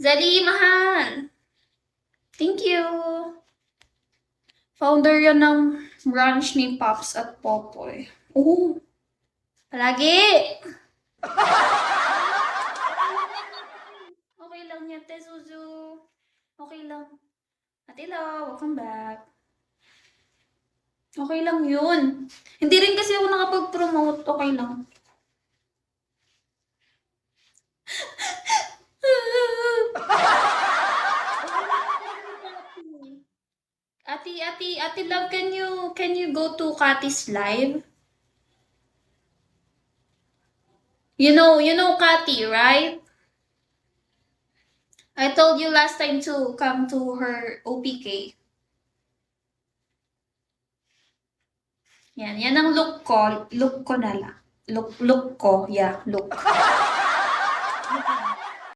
Zali, mahal. Thank you. Founder yan ng branch ni Pops at Popoy. Oo. Palagi. Okay lang yan, te Suzu. Okay lang. Ate Lau, welcome back. Okay lang yun. Hindi rin kasi ako nakapag-promote. Okay lang. Ate Love, can you go to Kati's live? You know Kati, right? I told you last time to come to her OPK. Yan ang look ko na lang. Look ko, yeah, look.